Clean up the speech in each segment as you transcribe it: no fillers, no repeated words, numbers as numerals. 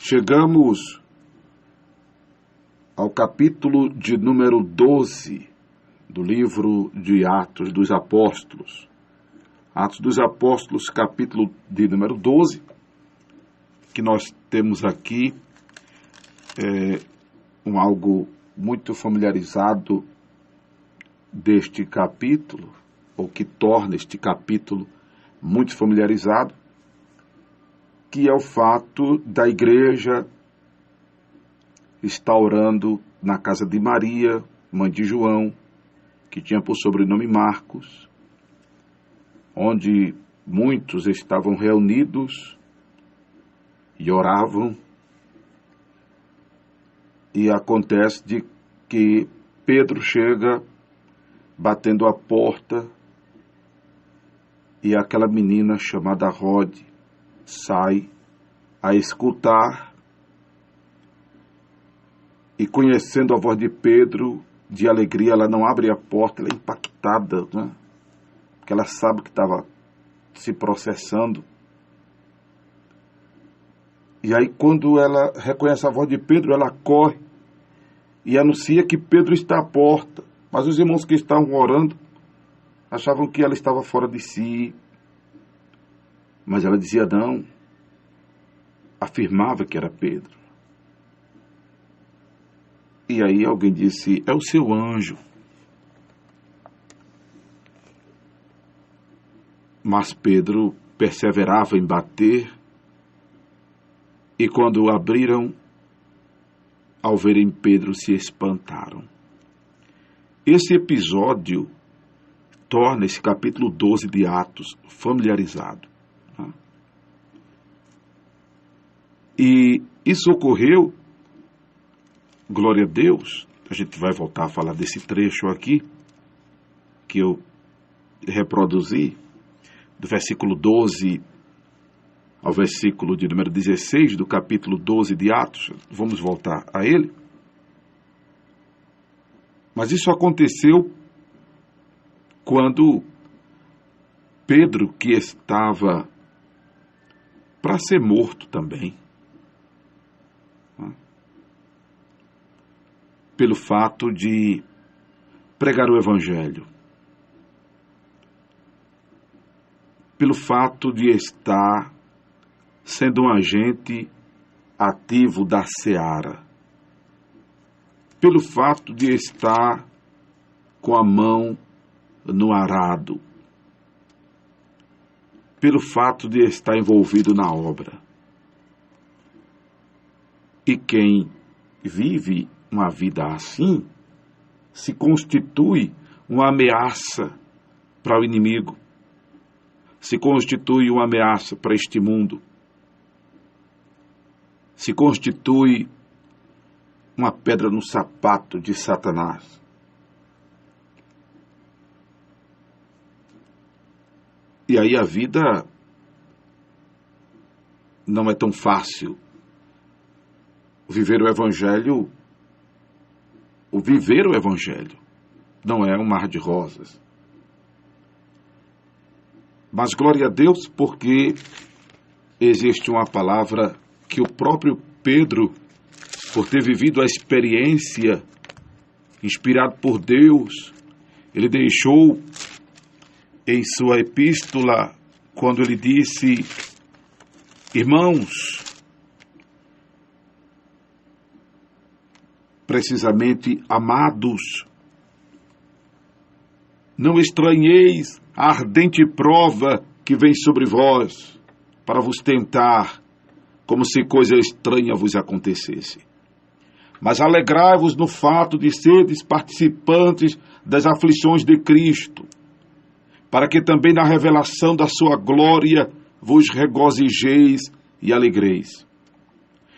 Chegamos ao capítulo de número 12 do livro de Atos dos Apóstolos. Atos dos Apóstolos, capítulo de número 12, que nós temos aqui algo muito familiarizado deste capítulo, ou que torna este capítulo muito familiarizado, que é o fato da igreja estar orando na casa de Maria, mãe de João, que tinha por sobrenome Marcos, onde muitos estavam reunidos e oravam, e acontece de que Pedro chega batendo a porta e aquela menina chamada Rode sai a escutar e, conhecendo a voz de Pedro, de alegria, ela não abre a porta, ela é impactada, né? Porque ela sabe que estava se processando. E aí, quando ela reconhece a voz de Pedro, ela corre e anuncia que Pedro está à porta. Mas os irmãos que estavam orando achavam que ela estava fora de si. Mas ela dizia não, afirmava que era Pedro. E aí alguém disse, é o seu anjo. Mas Pedro perseverava em bater, e quando abriram, ao verem Pedro, se espantaram. Esse episódio torna esse capítulo 12 de Atos familiarizado. E isso ocorreu, glória a Deus, a gente vai voltar a falar desse trecho aqui, que eu reproduzi, do versículo 12 ao versículo de número 16, do capítulo 12 de Atos, vamos voltar a ele. Mas isso aconteceu quando Pedro, que estava para ser morto também, pelo fato de pregar o Evangelho, pelo fato de estar sendo um agente ativo da seara, pelo fato de estar com a mão no arado, pelo fato de estar envolvido na obra. E quem vive uma vida assim se constitui uma ameaça para o inimigo, se constitui uma ameaça para este mundo, se constitui uma pedra no sapato de Satanás. E aí a vida não é tão fácil. Viver o Evangelho não é um mar de rosas. Mas glória a Deus, porque existe uma palavra que o próprio Pedro, por ter vivido a experiência, inspirado por Deus, ele deixou em sua epístola, quando ele disse, irmãos, precisamente amados, não estranheis a ardente prova que vem sobre vós, para vos tentar, como se coisa estranha vos acontecesse. Mas alegrai-vos no fato de serdes participantes das aflições de Cristo, para que também na revelação da sua glória vos regozijeis e alegreis.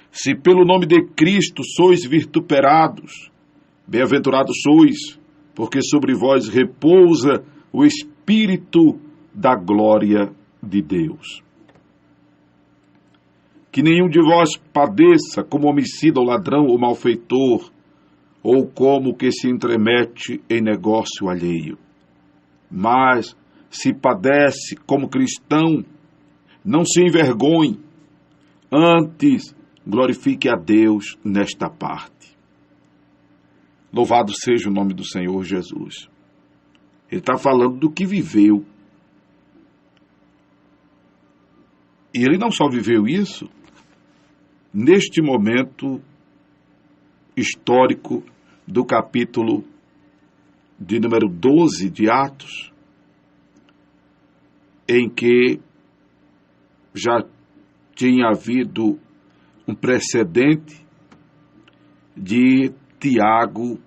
Se pelo nome de Cristo sois vituperados, bem-aventurados sois, porque sobre vós repousa o Espírito da glória de Deus. Que nenhum de vós padeça como homicida ou ladrão ou malfeitor, ou como que se entremete em negócio alheio. Mas, se padece como cristão, não se envergonhe, antes Glorifique a Deus nesta parte. Louvado seja o nome do Senhor Jesus. Ele está falando do que viveu. E ele não só viveu isso, neste momento histórico do capítulo de número 12 de Atos, em que já tinha havido um precedente de Tiago,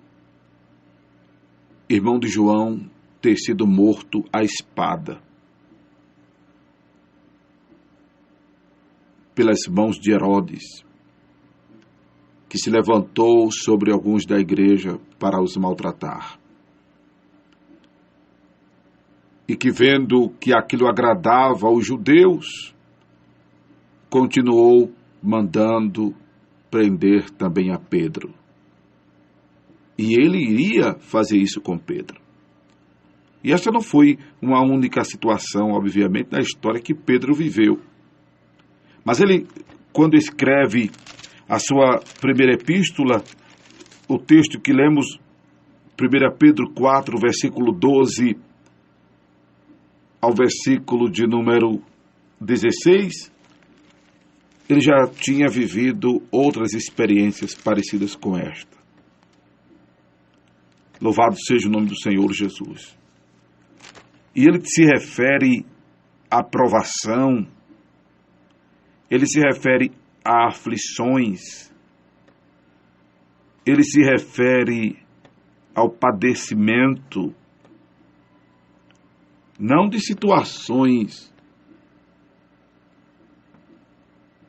irmão de João, ter sido morto à espada pelas mãos de Herodes, que se levantou sobre alguns da igreja para os maltratar. E que, vendo que aquilo agradava aos judeus, continuou mandando prender também a Pedro. E ele iria fazer isso com Pedro. E esta não foi uma única situação, obviamente, na história que Pedro viveu. Mas ele, quando escreve a sua primeira epístola, o texto que lemos, 1 Pedro 4, versículo 12 ao versículo de número 16, ele já tinha vivido outras experiências parecidas com esta. Louvado seja o nome do Senhor Jesus. E ele se refere à provação, ele se refere a aflições, ele se refere ao padecimento, não de situações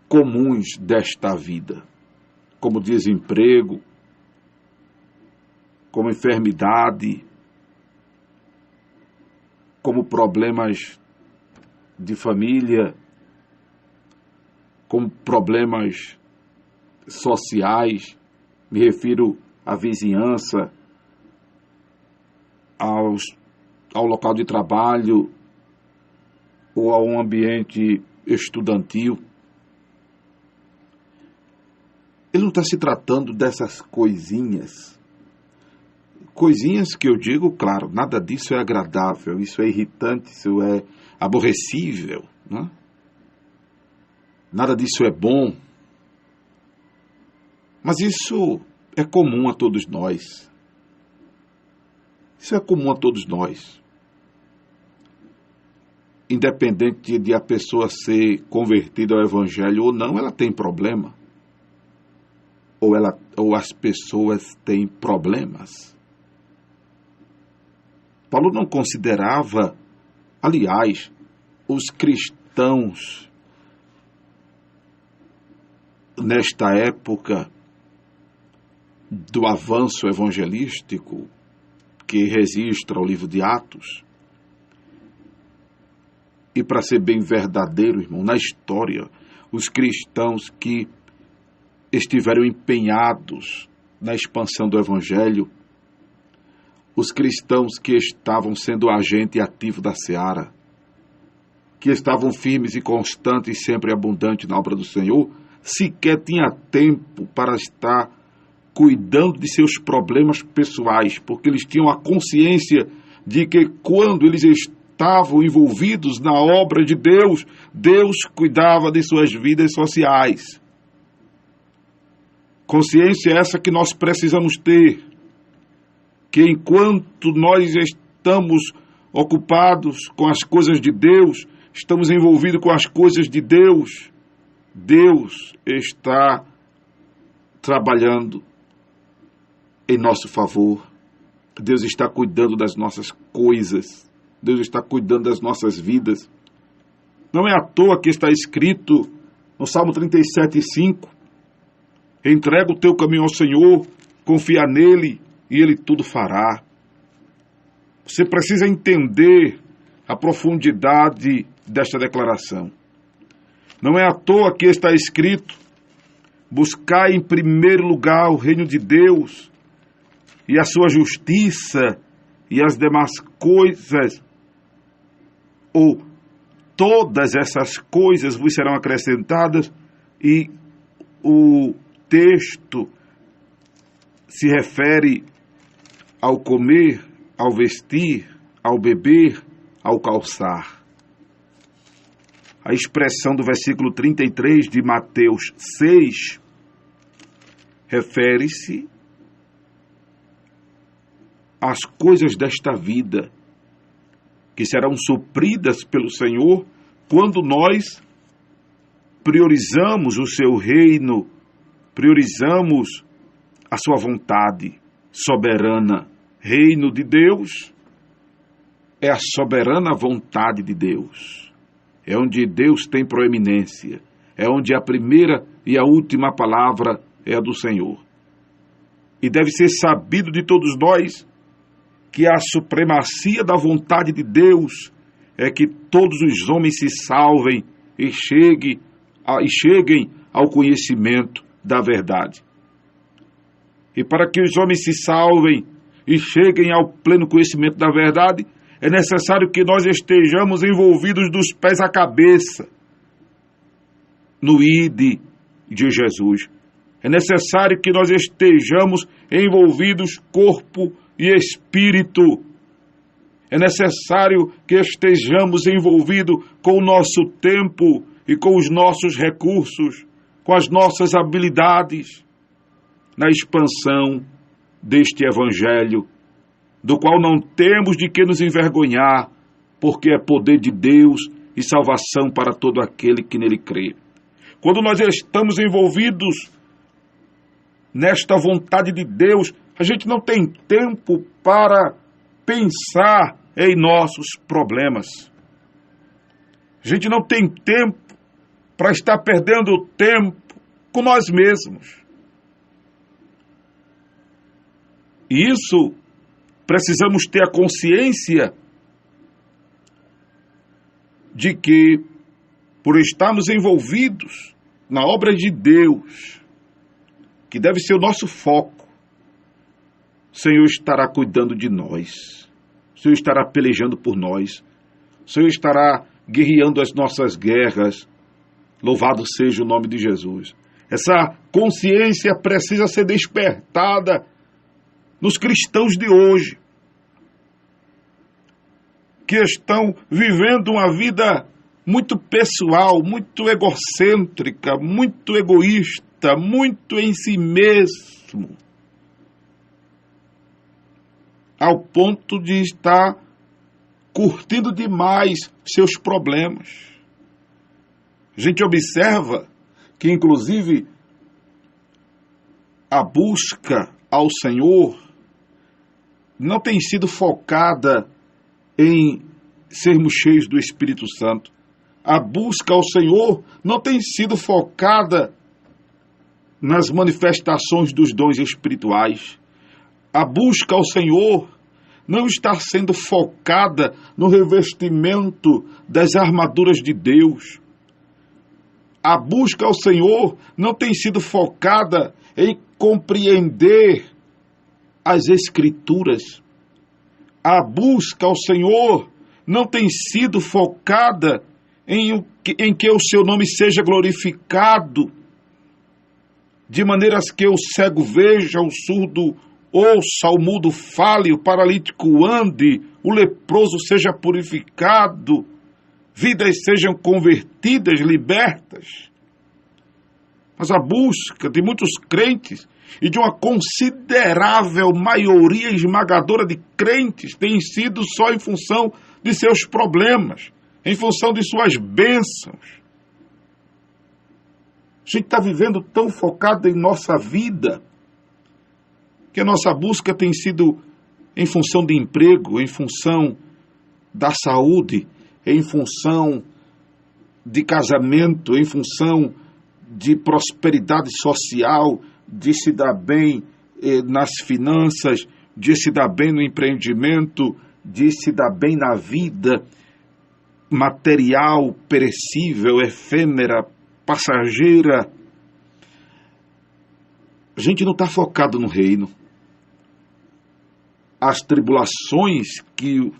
comuns desta vida, como desemprego, como enfermidade, como problemas de família, como problemas sociais, me refiro à vizinhança, ao local de trabalho ou a um ambiente estudantil. Ele não está se tratando dessas coisinhas que eu digo, claro, nada disso é agradável, isso é irritante, isso é aborrecível, né? Nada disso é bom, mas isso é comum a todos nós. Isso é comum a todos nós. Independente de a pessoa ser convertida ao Evangelho ou não, ela tem problema. Ou as pessoas têm problemas. Paulo não considerava, aliás, os cristãos nesta época do avanço evangelístico que registra o livro de Atos. E para ser bem verdadeiro, irmão, na história, os cristãos que estiveram empenhados na expansão do Evangelho, os cristãos que estavam sendo agente ativo da seara, que estavam firmes e constantes e sempre abundantes na obra do Senhor, sequer tinha tempo para estar cuidando de seus problemas pessoais, porque eles tinham a consciência de que quando eles estavam envolvidos na obra de Deus, Deus cuidava de suas vidas sociais. Consciência essa que nós precisamos ter, que enquanto nós estamos ocupados com as coisas de Deus, estamos envolvidos com as coisas de Deus, Deus está trabalhando em nosso favor. Deus está cuidando das nossas coisas. Deus está cuidando das nossas vidas. Não é à toa que está escrito no Salmo 37:5, entrega o teu caminho ao Senhor, confia nele e ele tudo fará. Você precisa entender a profundidade desta declaração. Não é à toa que está escrito, buscai em primeiro lugar o reino de Deus e a sua justiça, e as demais coisas, ou todas essas coisas vos serão acrescentadas, e o texto se refere ao comer, ao vestir, ao beber, ao calçar. A expressão do versículo 33 de Mateus 6 refere-se às coisas desta vida, que serão supridas pelo Senhor quando nós priorizamos o seu reino, priorizamos a sua vontade soberana. Reino de Deus é a soberana vontade de Deus. É onde Deus tem proeminência. É onde a primeira e a última palavra é a do Senhor. E deve ser sabido de todos nós que a supremacia da vontade de Deus é que todos os homens se salvem e cheguem ao conhecimento da verdade. E para que os homens se salvem e cheguem ao pleno conhecimento da verdade, é necessário que nós estejamos envolvidos dos pés à cabeça no ID de Jesus. É necessário que nós estejamos envolvidos corpo e espírito. É necessário que estejamos envolvidos com o nosso tempo e com os nossos recursos, com as nossas habilidades, na expansão deste Evangelho, do qual não temos de que nos envergonhar, porque é poder de Deus e salvação para todo aquele que nele crê. Quando nós estamos envolvidos nesta vontade de Deus, a gente não tem tempo para pensar em nossos problemas. A gente não tem tempo para estar perdendo tempo com nós mesmos. E isso precisamos ter a consciência de que, por estarmos envolvidos na obra de Deus, que deve ser o nosso foco, o Senhor estará cuidando de nós, o Senhor estará pelejando por nós, o Senhor estará guerreando as nossas guerras. Louvado seja o nome de Jesus. Essa consciência precisa ser despertada nos cristãos de hoje, que estão vivendo uma vida muito pessoal, muito egocêntrica, muito egoísta, muito em si mesmo, ao ponto de estar curtindo demais seus problemas. A gente observa que, inclusive, a busca ao Senhor não tem sido focada em sermos cheios do Espírito Santo. A busca ao Senhor não tem sido focada nas manifestações dos dons espirituais. A busca ao Senhor não está sendo focada no revestimento das armaduras de Deus. A busca ao Senhor não tem sido focada em compreender as Escrituras. A busca ao Senhor não tem sido focada em que o seu nome seja glorificado, de maneiras que o cego veja, o surdo ouça, o mudo fale, o paralítico ande, o leproso seja purificado, vidas sejam convertidas, libertas. Mas a busca de muitos crentes e de uma considerável maioria esmagadora de crentes tem sido só em função de seus problemas, em função de suas bênçãos. A gente está vivendo tão focado em nossa vida, que a nossa busca tem sido em função de emprego, em função da saúde, em função de casamento, em função de prosperidade social, de se dar bem nas finanças, de se dar bem no empreendimento, de se dar bem na vida material, perecível, efêmera, passageira. A gente não está focado no reino. As tribulações que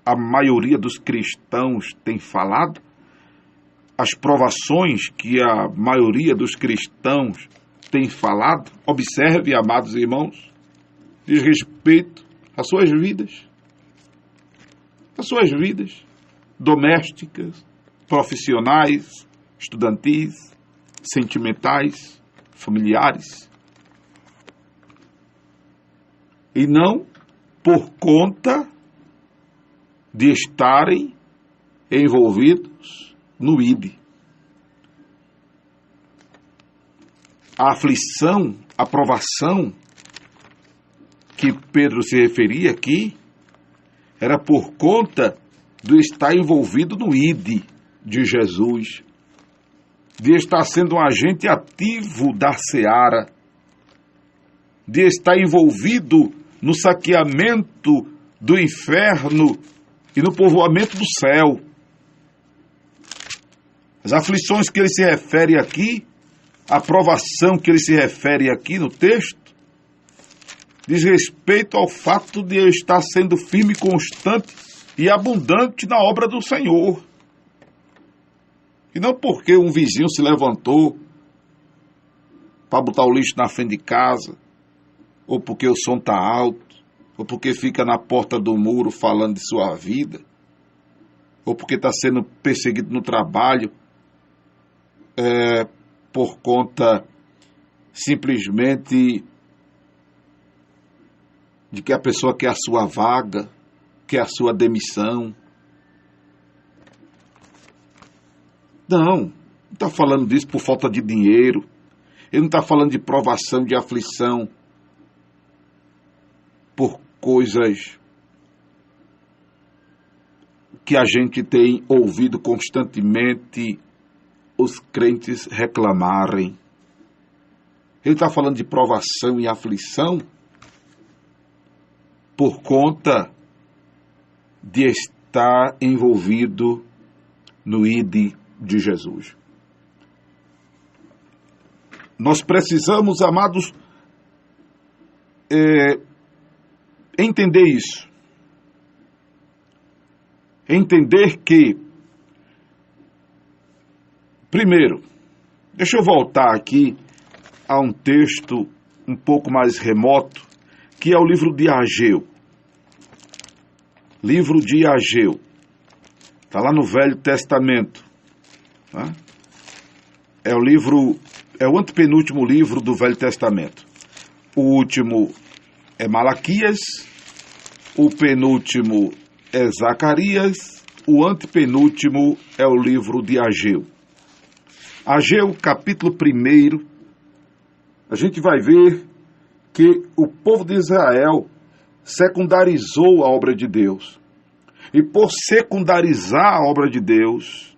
a maioria dos cristãos tem falado, as provações que a maioria dos cristãos tem falado, observe, amados irmãos, diz respeito às suas vidas domésticas, profissionais, estudantis, sentimentais, familiares. E não por conta de estarem envolvidos no ID. A aflição, a provação que Pedro se referia aqui era por conta de estar envolvido no ID de Jesus, de estar sendo um agente ativo da seara, de estar envolvido no saqueamento do inferno e no povoamento do céu. As aflições que ele se refere aqui, a provação que ele se refere aqui no texto, diz respeito ao fato de eu estar sendo firme, constante e abundante na obra do Senhor. E não porque um vizinho se levantou para botar o lixo na frente de casa, ou porque o som está alto, ou porque fica na porta do muro falando de sua vida, ou porque está sendo perseguido no trabalho, por conta simplesmente de que a pessoa quer a sua vaga, quer a sua demissão. Não está falando disso por falta de dinheiro. Ele não está falando de provação, de aflição por coisas que a gente tem ouvido constantemente os crentes reclamarem. Ele está falando de provação e aflição por conta de estar envolvido no ID de Jesus. Nós precisamos, amados, entender isso. Entender que, primeiro, deixa eu voltar aqui a um texto um pouco mais remoto, que é o livro de Ageu. Livro de Ageu. Está lá no Velho Testamento. Tá? É o antepenúltimo livro do Velho Testamento. O último é Malaquias, o penúltimo é Zacarias, o antepenúltimo é o livro de Ageu. Ageu, capítulo 1, a gente vai ver que o povo de Israel secundarizou a obra de Deus. E por secundarizar a obra de Deus,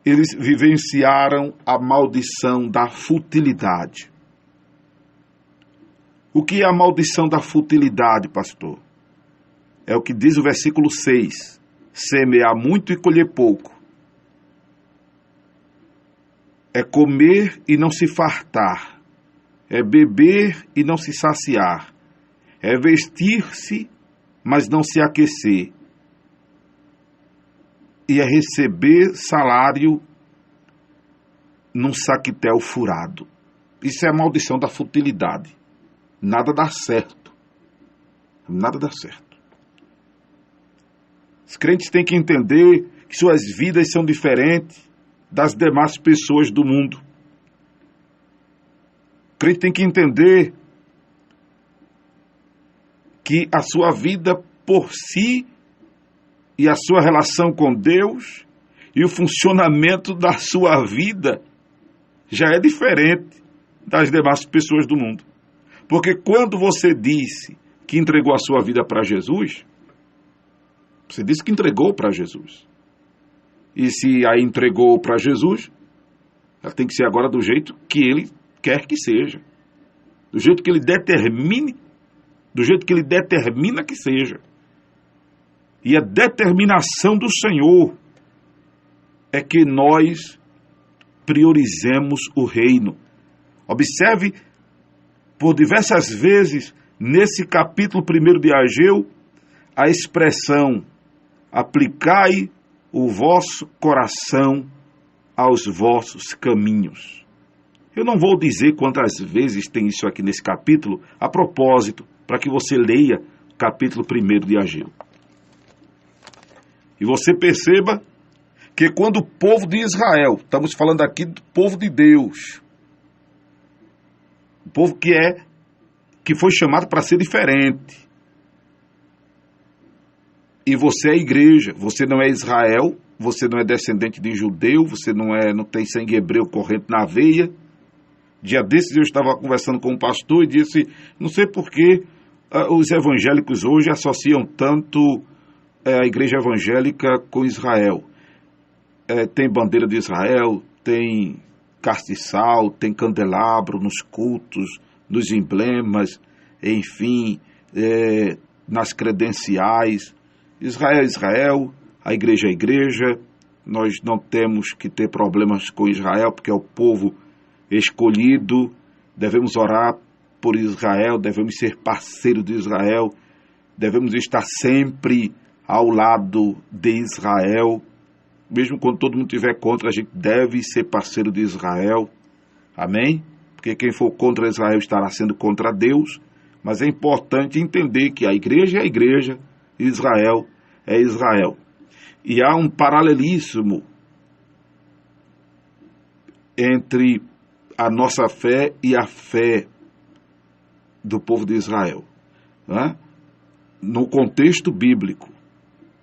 eles vivenciaram a maldição da futilidade. O que é a maldição da futilidade, pastor? É o que diz o versículo 6. Semear muito e colher pouco. É comer e não se fartar. É beber e não se saciar. É vestir-se, mas não se aquecer. E é receber salário num saquetel furado. Isso é a maldição da futilidade. Nada dá certo. Nada dá certo. Os crentes têm que entender que suas vidas são diferentes das demais pessoas do mundo. O crente tem que entender que a sua vida por si e a sua relação com Deus e o funcionamento da sua vida já é diferente das demais pessoas do mundo. Porque quando você disse que entregou a sua vida para Jesus, você disse que entregou para Jesus. E se a entregou para Jesus, ela tem que ser agora do jeito que Ele quer que seja. Do jeito que Ele determine, do jeito que Ele determina que seja. E a determinação do Senhor é que nós priorizemos o reino. Observe, por diversas vezes, nesse capítulo 1 de Ageu, a expressão aplicai o vosso coração aos vossos caminhos. Eu não vou dizer quantas vezes tem isso aqui nesse capítulo, a propósito, para que você leia o capítulo 1 de Ageu. E você perceba que quando o povo de Israel, estamos falando aqui do povo de Deus, o povo que foi chamado para ser diferente. E você é a igreja, você não é Israel, você não é descendente de judeu, você não tem sangue hebreu corrente na veia. Dia desses eu estava conversando com um pastor e disse, não sei por que os evangélicos hoje associam tanto a igreja evangélica com Israel. Tem bandeira de Israel, tem castiçal, tem candelabro nos cultos, nos emblemas, enfim, nas credenciais. Israel é Israel, a igreja é igreja. Nós não temos que ter problemas com Israel, porque é o povo escolhido. Devemos orar por Israel, devemos ser parceiros de Israel, devemos estar sempre ao lado de Israel. Mesmo quando todo mundo estiver contra, a gente deve ser parceiro de Israel. Amém? Porque quem for contra Israel estará sendo contra Deus. Mas é importante entender que a igreja é a igreja, Israel é Israel. E há um paralelismo entre a nossa fé e a fé do povo de Israel. Né? No contexto bíblico.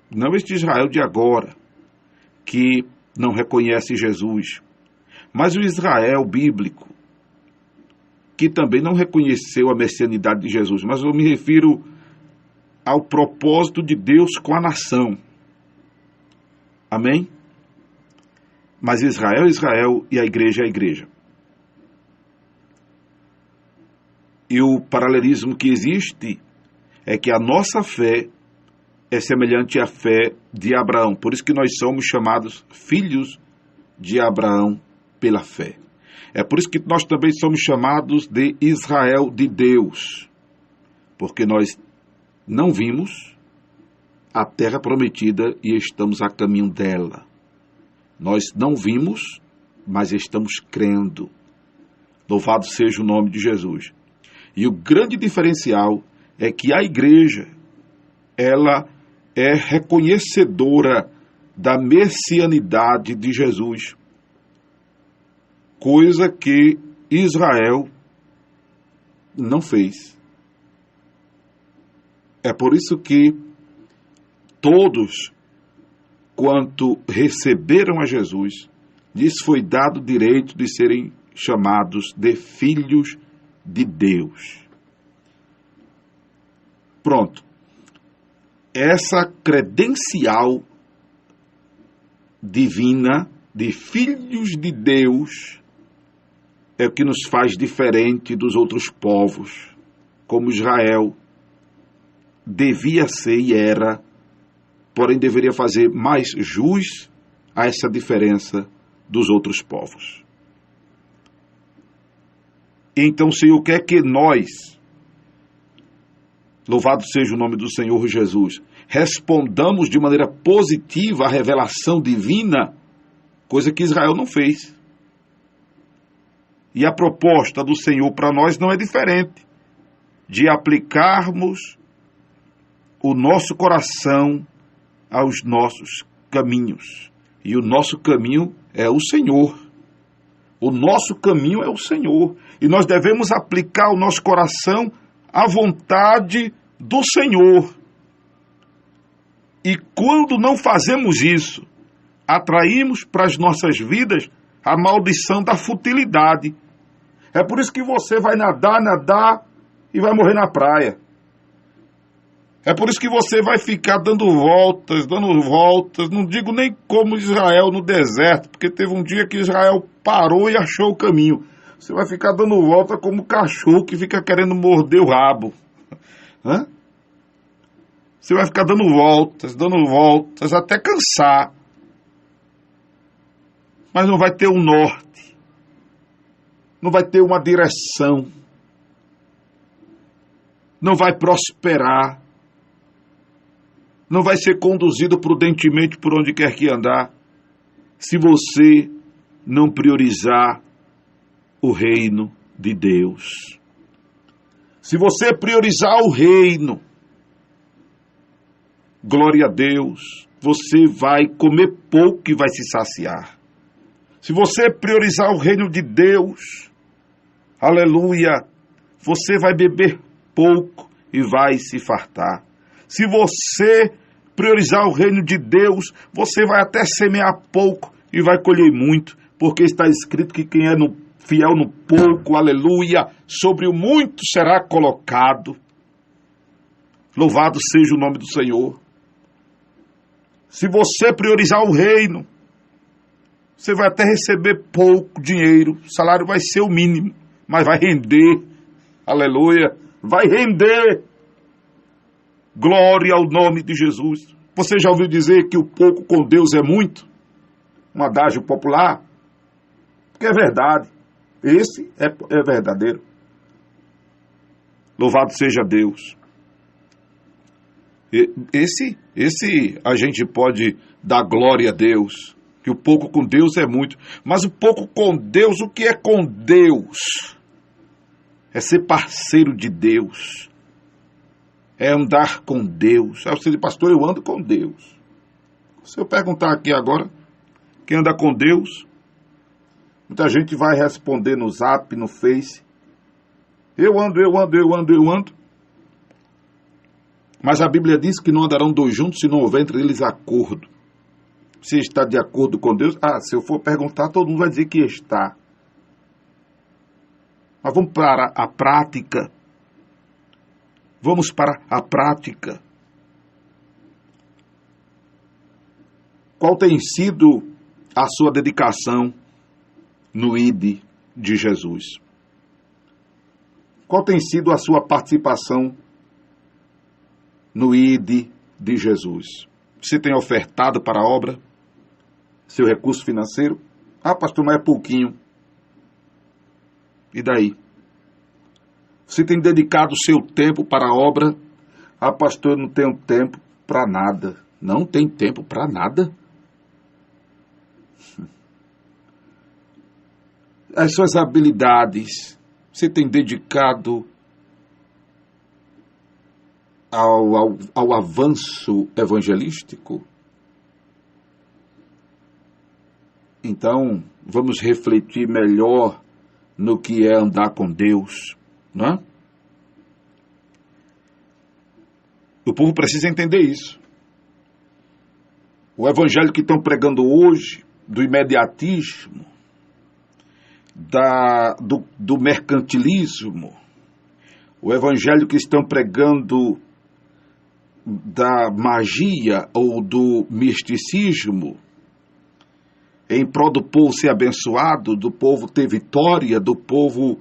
Não este Israel de agora, que não reconhece Jesus, mas o Israel bíblico, que também não reconheceu a messianidade de Jesus. Mas eu me refiro ao propósito de Deus com a nação. Amém? Mas Israel é Israel e a igreja é a igreja. E o paralelismo que existe é que a nossa fé é semelhante à fé de Abraão. Por isso que nós somos chamados filhos de Abraão pela fé. É por isso que nós também somos chamados de Israel de Deus. Porque nós não vimos a terra prometida e estamos a caminho dela. Nós não vimos, mas estamos crendo. Louvado seja o nome de Jesus. E o grande diferencial é que a igreja, ela é reconhecedora da messianidade de Jesus, coisa que Israel não fez. É por isso que todos, quanto receberam a Jesus, lhes foi dado o direito de serem chamados de filhos de Deus. Pronto. Essa credencial divina de filhos de Deus é o que nos faz diferente dos outros povos, como Israel devia ser e era, porém deveria fazer mais jus a essa diferença dos outros povos. Então, Senhor, quer que nós, louvado seja o nome do Senhor Jesus, respondamos de maneira positiva à revelação divina, coisa que Israel não fez. E a proposta do Senhor para nós não é diferente, de aplicarmos o nosso coração aos nossos caminhos. E o nosso caminho é o Senhor. O nosso caminho é o Senhor. E nós devemos aplicar o nosso coração à vontade do Senhor. E quando não fazemos isso, atraímos para as nossas vidas a maldição da futilidade. É por isso que você vai nadar e vai morrer na praia. É por isso que você vai ficar dando voltas, não digo nem como Israel no deserto, porque teve um dia que Israel parou e achou o caminho. Você vai ficar dando volta como cachorro que fica querendo morder o rabo. Hã? Você vai ficar dando voltas, até cansar. Mas não vai ter um norte. Não vai ter uma direção. Não vai prosperar. não vai ser conduzido prudentemente por onde quer que andar, se você não priorizar o reino de Deus. Se você priorizar o reino, glória a Deus, você vai comer pouco e vai se saciar. Se você priorizar o reino de Deus, aleluia, você vai beber pouco e vai se fartar. Se você priorizar o reino de Deus, você vai até semear pouco e vai colher muito, porque está escrito que quem é fiel no pouco, aleluia, sobre o muito será colocado. Louvado seja o nome do Senhor. Se você priorizar o reino, você vai até receber pouco dinheiro, o salário vai ser o mínimo, mas vai render, aleluia, vai render. Glória ao nome de Jesus. Você já ouviu dizer que o pouco com Deus é muito? Um adágio popular? Porque é verdade. Esse é verdadeiro. Louvado seja Deus. Esse a gente pode dar glória a Deus, que o pouco com Deus é muito. Mas o pouco com Deus, o que é com Deus? É ser parceiro de Deus. É andar com Deus. Aí você diz, pastor, eu ando com Deus. Se eu perguntar aqui agora, quem anda com Deus, muita gente vai responder no Zap, no Face. Eu ando. Mas a Bíblia diz que não andarão dois juntos se não houver entre eles acordo. Você está de acordo com Deus? Se eu for perguntar, todo mundo vai dizer que está. Mas vamos para a prática. Vamos para a prática. Qual tem sido a sua dedicação no ID de Jesus? Qual tem sido a sua participação no ID de Jesus? Você tem ofertado para a obra? Seu recurso financeiro? Pastor, mas é pouquinho. E daí? Você tem dedicado o seu tempo para a obra? Pastor, eu não tenho tempo para nada. Não tem tempo para nada? As suas habilidades, você tem dedicado ao avanço evangelístico? Então, vamos refletir melhor no que é andar com Deus, não é? O povo precisa entender isso. O evangelho que estão pregando hoje, do imediatismo, do mercantilismo, o evangelho que estão pregando da magia ou do misticismo, em prol do povo ser abençoado, do povo ter vitória, do povo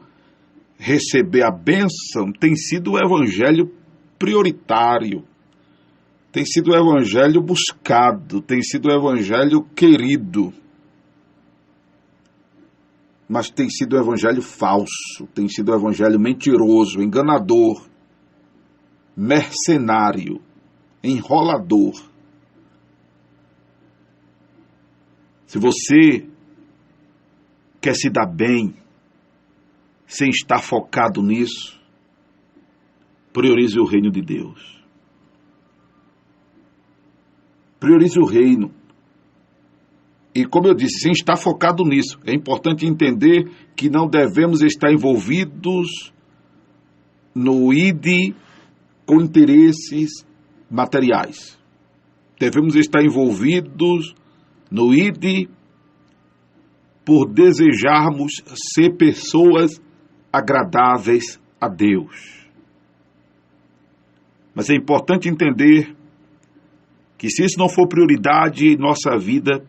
receber a bênção, tem sido o evangelho prioritário, tem sido o evangelho buscado, tem sido o evangelho querido. Mas tem sido o evangelho falso, tem sido o evangelho mentiroso, enganador, mercenário, enrolador. Se você quer se dar bem, sem estar focado nisso, priorize o reino de Deus. Priorize o reino. E como eu disse, sem estar focado nisso, é importante entender que não devemos estar envolvidos no ID com interesses materiais. Devemos estar envolvidos no ID por desejarmos ser pessoas agradáveis a Deus. Mas é importante entender que se isso não for prioridade em nossa vida,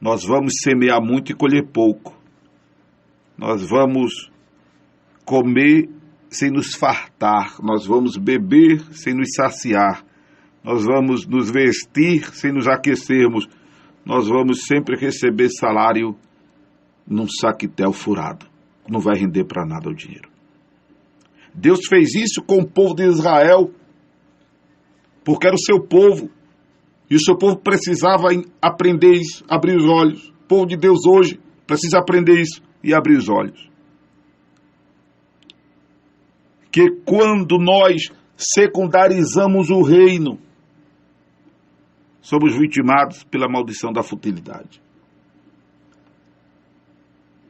nós vamos semear muito e colher pouco. Nós vamos comer sem nos fartar. Nós vamos beber sem nos saciar. Nós vamos nos vestir sem nos aquecermos. Nós vamos sempre receber salário num saquetel furado. Não vai render para nada o dinheiro. Deus fez isso com o povo de Israel. porque era o seu povo, e o seu povo precisava aprender isso, abrir os olhos. O povo de Deus hoje precisa aprender isso e abrir os olhos. Que quando nós secundarizamos o reino, somos vitimados pela maldição da futilidade.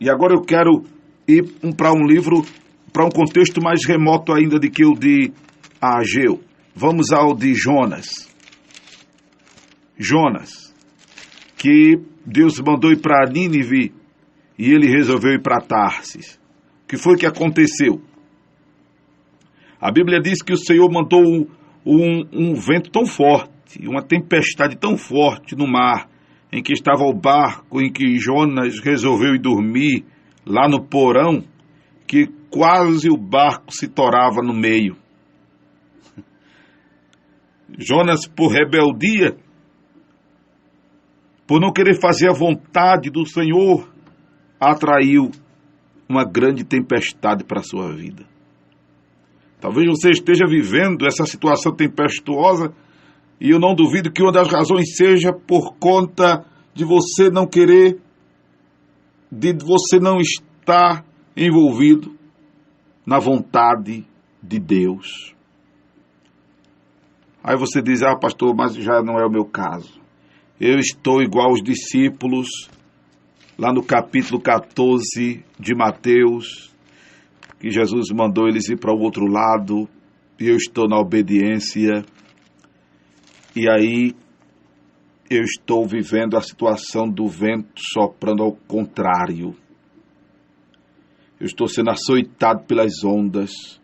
E agora eu quero ir para um livro, para um contexto mais remoto ainda do que o de Ageu. Vamos ao de Jonas. Jonas, que Deus mandou ir para Nínive e ele resolveu ir para Tarsis. O que foi que aconteceu? A Bíblia diz que o Senhor mandou um vento tão forte, uma tempestade tão forte no mar, em que estava o barco em que Jonas resolveu ir dormir, lá no porão, que quase o barco se torava no meio. Jonas, por rebeldia, por não querer fazer a vontade do Senhor, atraiu uma grande tempestade para a sua vida. Talvez você esteja vivendo essa situação tempestuosa e eu não duvido que uma das razões seja por conta de você não querer, de você não estar envolvido na vontade de Deus. Aí você diz, pastor, mas já não é o meu caso. Eu estou igual aos discípulos, lá no capítulo 14 de Mateus, que Jesus mandou eles ir para o outro lado, e eu estou na obediência, e aí eu estou vivendo a situação do vento soprando ao contrário. Eu estou sendo açoitado pelas ondas,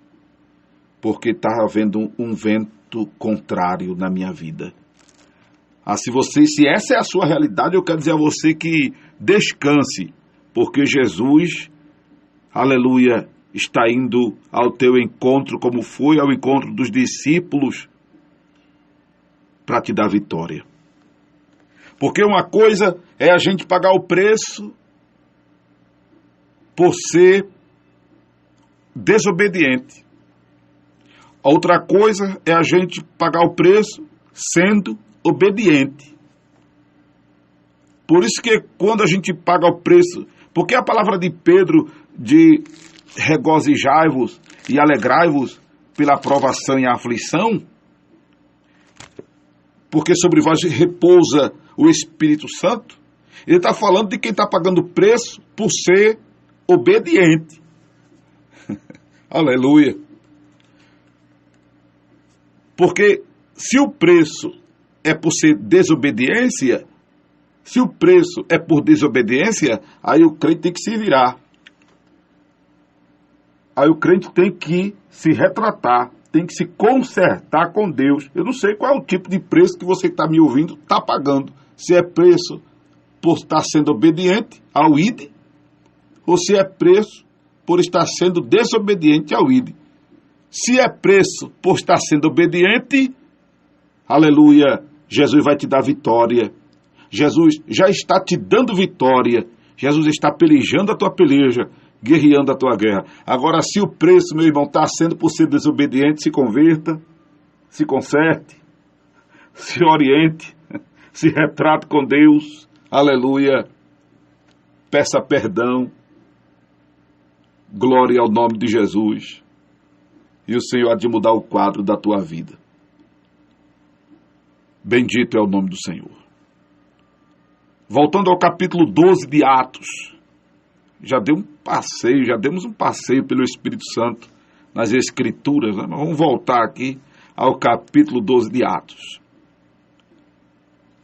porque está havendo um vento contrário na minha vida. Se essa é a sua realidade, eu quero dizer a você que descanse, porque Jesus, aleluia, está indo ao teu encontro, como foi ao encontro dos discípulos, para te dar vitória. Porque uma coisa é a gente pagar o preço por ser desobediente. Outra coisa é a gente pagar o preço sendo obediente. Por isso que quando a gente paga o preço, porque a palavra de Pedro de regozijai-vos e alegrai-vos pela provação e a aflição, porque sobre vós repousa o Espírito Santo, ele está falando de quem está pagando o preço por ser obediente. Aleluia. Porque se o preço é por ser desobediência, se o preço é por desobediência, aí o crente tem que se virar. Aí o crente tem que se retratar, tem que se consertar com Deus. Eu não sei qual é o tipo de preço que você está me ouvindo, está pagando. Se é preço por estar sendo obediente ao ID, ou se é preço por estar sendo desobediente ao ID. Se é preço por estar sendo obediente, aleluia, Jesus vai te dar vitória. Jesus já está te dando vitória. Jesus está pelejando a tua peleja, guerreando a tua guerra. Agora, se o preço, meu irmão, está sendo por ser desobediente, se converta, se conserte, se oriente, se retrate com Deus, aleluia, peça perdão, glória ao nome de Jesus, e o Senhor há de mudar o quadro da tua vida. Bendito é o nome do Senhor. Voltando ao capítulo 12 de Atos, já demos um passeio pelo Espírito Santo nas Escrituras, né? Mas vamos voltar aqui ao capítulo 12 de Atos.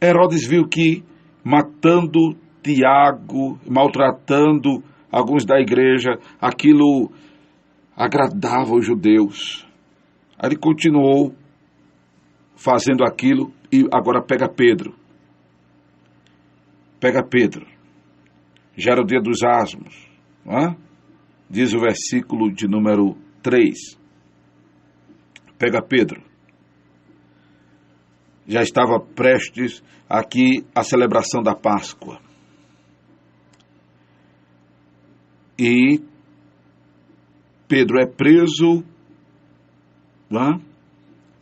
Herodes viu que matando Tiago, maltratando alguns da igreja, aquilo agradava os judeus. Aí ele continuou fazendo aquilo e agora pega Pedro. Já era o dia dos asmos, não é? Diz o versículo de número 3. Pega Pedro. Já estava prestes aqui a celebração da Páscoa. E Pedro é preso, não é?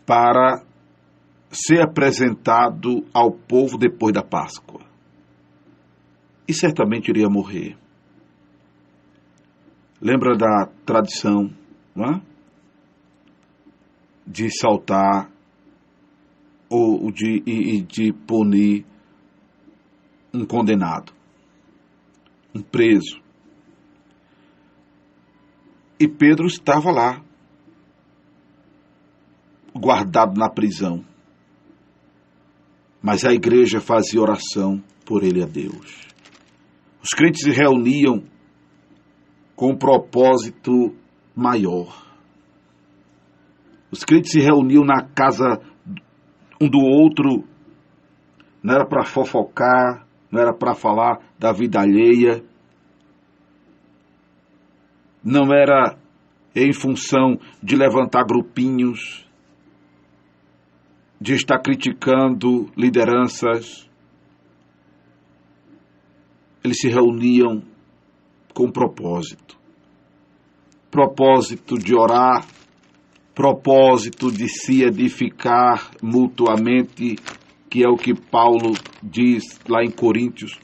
Para ser apresentado ao povo depois da Páscoa. E certamente iria morrer. Lembra da tradição, não é? De saltar ou de punir um condenado, um preso. E Pedro estava lá, guardado na prisão. Mas a igreja fazia oração por ele a Deus. Os crentes se reuniam com um propósito maior. Os crentes se reuniam na casa um do outro, não era para fofocar, não era para falar da vida alheia, não era em função de levantar grupinhos, de estar criticando lideranças. Eles se reuniam com propósito. Propósito de orar, propósito de se edificar mutuamente, que é o que Paulo diz lá em Coríntios.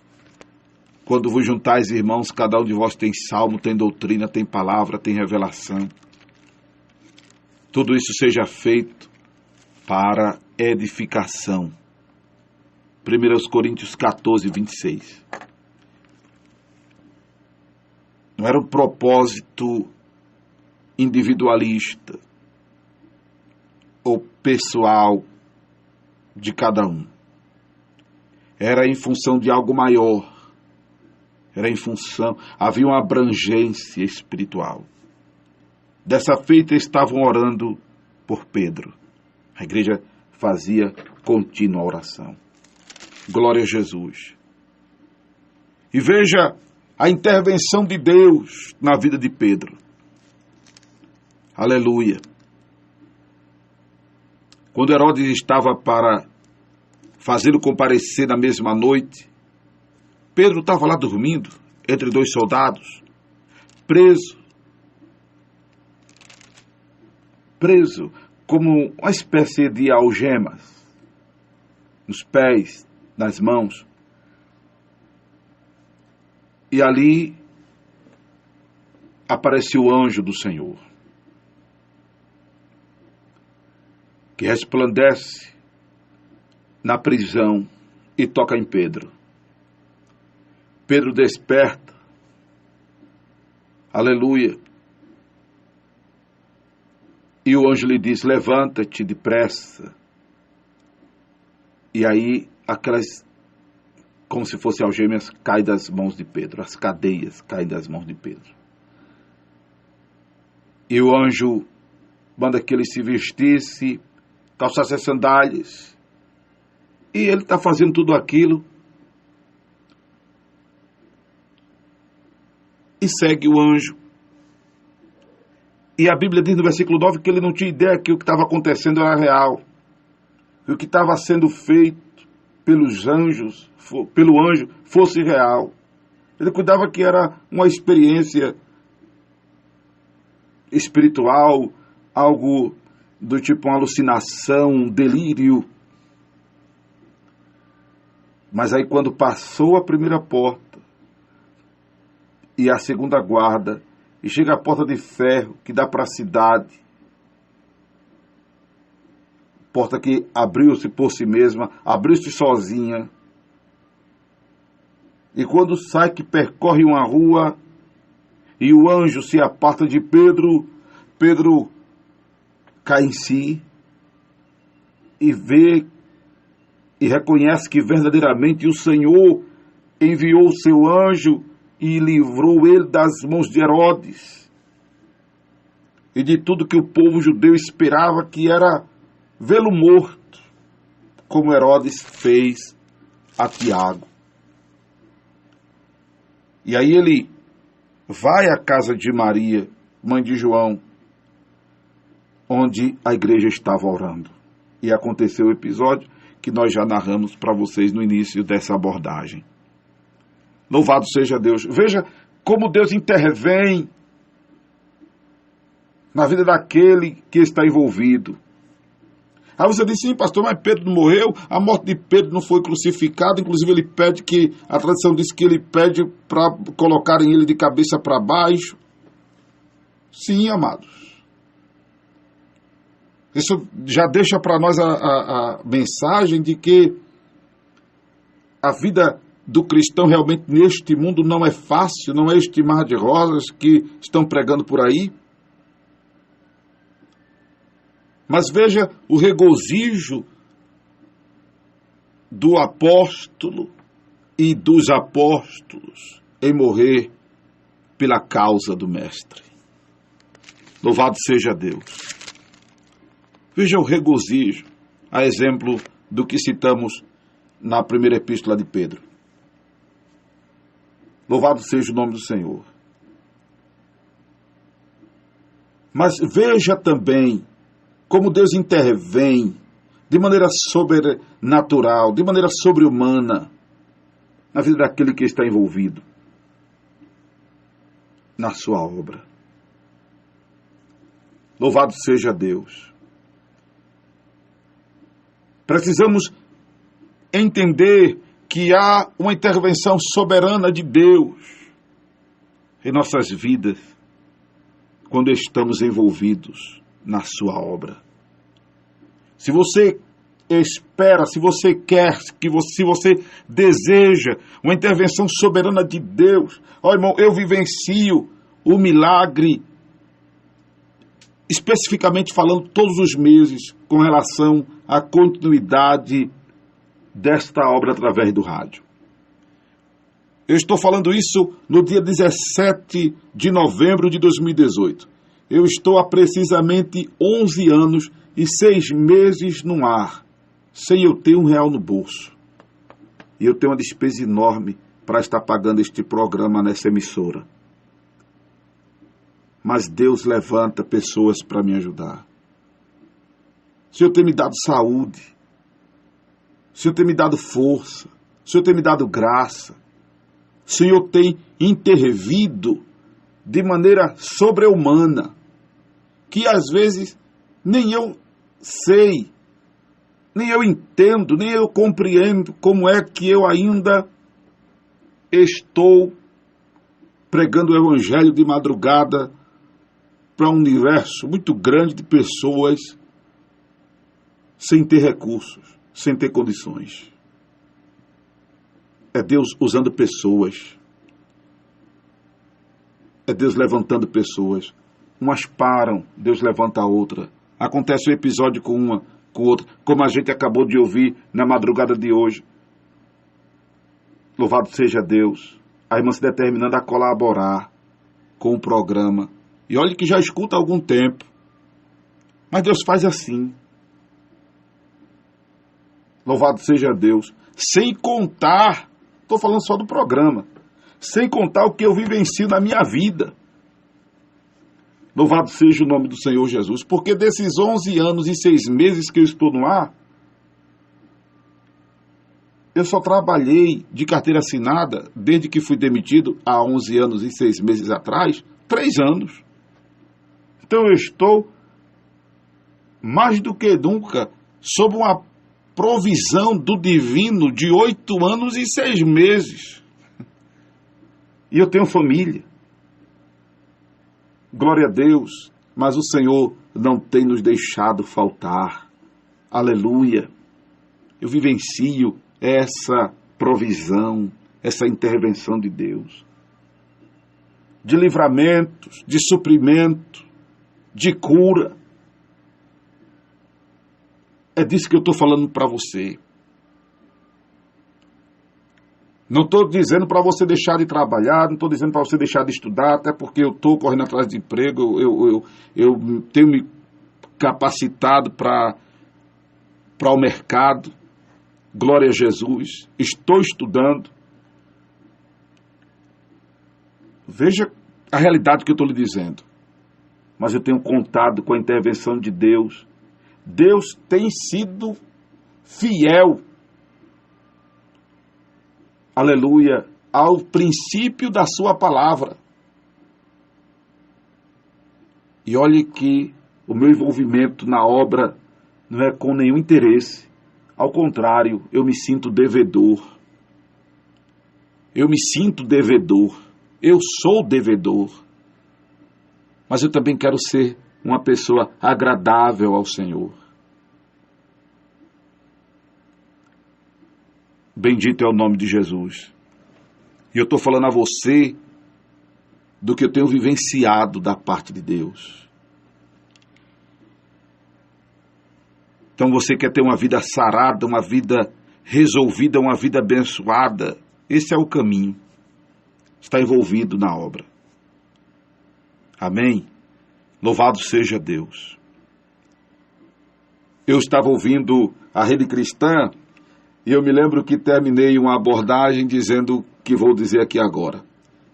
Quando vos juntais, irmãos, cada um de vós tem salmo, tem doutrina, tem palavra, tem revelação. Tudo isso seja feito para edificação. 1 Coríntios 14, 26. Não era um propósito individualista ou pessoal de cada um. Era em função de algo maior. Era em função, havia uma abrangência espiritual. Dessa feita estavam orando por Pedro. A igreja fazia contínua oração. Glória a Jesus. E veja a intervenção de Deus na vida de Pedro. Aleluia. Quando Herodes estava para fazê-lo comparecer na mesma noite, Pedro estava lá dormindo, entre dois soldados, preso como uma espécie de algemas, nos pés, nas mãos. E ali apareceu o anjo do Senhor, que resplandece na prisão e toca em Pedro. Pedro desperta, aleluia, e o anjo lhe diz: levanta-te depressa. E aí aquelas, como se fossem algemas, caem das mãos de Pedro, as cadeias caem das mãos de Pedro. E o anjo manda que ele se vestisse, calçasse as sandálias, e ele está fazendo tudo aquilo, e segue o anjo. E a Bíblia diz no versículo 9 que ele não tinha ideia que o que estava acontecendo era real. Que o que estava sendo feito pelos anjos, pelo anjo, fosse real. Ele cuidava que era uma experiência espiritual, algo do tipo uma alucinação, um delírio. Mas aí quando passou a primeira porta, e a segunda guarda, e chega a porta de ferro que dá para a cidade, porta que abriu-se por si mesma, abriu-se sozinha, e quando sai que percorre uma rua, e o anjo se aparta de Pedro, Pedro cai em si, e vê, e reconhece que verdadeiramente o Senhor enviou o seu anjo, e livrou ele das mãos de Herodes e de tudo que o povo judeu esperava, que era vê-lo morto, como Herodes fez a Tiago. E aí ele vai à casa de Maria, mãe de João, onde a igreja estava orando. E aconteceu o episódio que nós já narramos para vocês no início dessa abordagem. Louvado seja Deus. Veja como Deus intervém na vida daquele que está envolvido. Aí você diz, sim, pastor, mas Pedro não morreu, a morte de Pedro não foi crucificada, inclusive ele pede que, a tradição diz que ele pede para colocarem ele de cabeça para baixo. Sim, amados. Isso já deixa para nós a mensagem de que a vida do cristão realmente neste mundo não é fácil, não é este mar de rosas que estão pregando por aí. Mas veja o regozijo do apóstolo e dos apóstolos em morrer pela causa do Mestre. Louvado seja Deus. Veja o regozijo, a exemplo do que citamos na primeira epístola de Pedro. Louvado seja o nome do Senhor. Mas veja também como Deus intervém de maneira sobrenatural, de maneira sobre-humana, na vida daquele que está envolvido na sua obra. Louvado seja Deus. Precisamos entender que há uma intervenção soberana de Deus em nossas vidas quando estamos envolvidos na sua obra. Se você espera, se você quer, se você deseja uma intervenção soberana de Deus, ó irmão, eu vivencio o milagre, especificamente falando todos os meses, com relação à continuidade desta obra através do rádio. Eu estou falando isso no dia 17 de novembro de 2018. Eu estou há precisamente 11 anos e 6 meses no ar, sem eu ter R$1 no bolso. E eu tenho uma despesa enorme para estar pagando este programa nessa emissora. Mas Deus levanta pessoas para me ajudar. O Senhor tem me dado saúde. O Senhor tem me dado força. O Senhor tem me dado graça. O Senhor tem intervido de maneira sobre-humana, que às vezes nem eu sei, nem eu entendo, nem eu compreendo como é que eu ainda estou pregando o Evangelho de madrugada para um universo muito grande de pessoas sem ter recursos, sem ter condições. É Deus usando pessoas. É Deus levantando pessoas. Umas param, Deus levanta a outra. Acontece um episódio com uma, com outra, como a gente acabou de ouvir na madrugada de hoje. Louvado seja Deus. A irmã se determinando a colaborar com o programa. E olha que já escuta há algum tempo. Mas Deus faz assim. Louvado seja Deus. Sem contar, estou falando só do programa, sem contar o que eu vivencio na minha vida. Louvado seja o nome do Senhor Jesus. Porque desses 11 anos e 6 meses que eu estou no ar, eu só trabalhei de carteira assinada, desde que fui demitido há 11 anos e 6 meses atrás, 3 anos. Então eu estou, mais do que nunca, sob uma provisão do divino de 8 anos e 6 meses. E eu tenho família. Glória a Deus, mas o Senhor não tem nos deixado faltar. Aleluia. Eu vivencio essa provisão, essa intervenção de Deus. De livramentos, de suprimento, de cura. É disso que eu estou falando para você. Não estou dizendo para você deixar de trabalhar, não estou dizendo para você deixar de estudar, até porque eu estou correndo atrás de emprego, eu tenho me capacitado para o mercado. Glória a Jesus. Estou estudando. Veja a realidade que eu estou lhe dizendo. Mas eu tenho contado com a intervenção de Deus. Deus tem sido fiel. Aleluia, ao princípio da sua palavra. E olhe que o meu envolvimento na obra não é com nenhum interesse. Ao contrário, eu me sinto devedor. Eu me sinto devedor. Eu sou devedor. Mas eu também quero ser uma pessoa agradável ao Senhor. Bendito é o nome de Jesus. E eu estou falando a você do que eu tenho vivenciado da parte de Deus. Então você quer ter uma vida sarada, uma vida resolvida, uma vida abençoada. Esse é o caminho. Está envolvido na obra. Amém? Louvado seja Deus. Eu estava ouvindo a Rede Cristã e eu me lembro que terminei uma abordagem dizendo o que vou dizer aqui agora.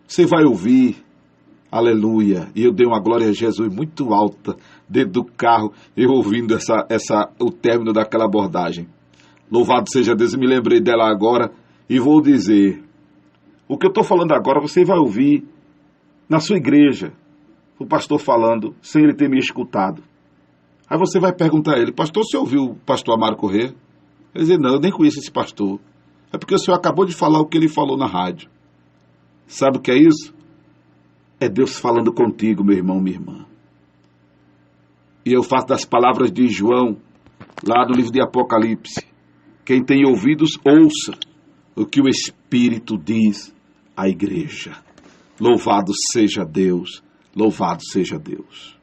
Você vai ouvir, aleluia, e eu dei uma glória a Jesus muito alta dentro do carro, eu ouvindo o término daquela abordagem. Louvado seja Deus, eu me lembrei dela agora e vou dizer, o que eu estou falando agora você vai ouvir na sua igreja, o pastor falando, sem ele ter me escutado. Aí você vai perguntar a ele, pastor, você ouviu o pastor Amaro Corrêa? Ele diz, não, eu nem conheço esse pastor. É porque o senhor acabou de falar o que ele falou na rádio. Sabe o que é isso? É Deus falando contigo, meu irmão, minha irmã. E eu faço das palavras de João, lá no livro de Apocalipse. Quem tem ouvidos, ouça o que o Espírito diz à igreja. Louvado seja Deus, louvado seja Deus.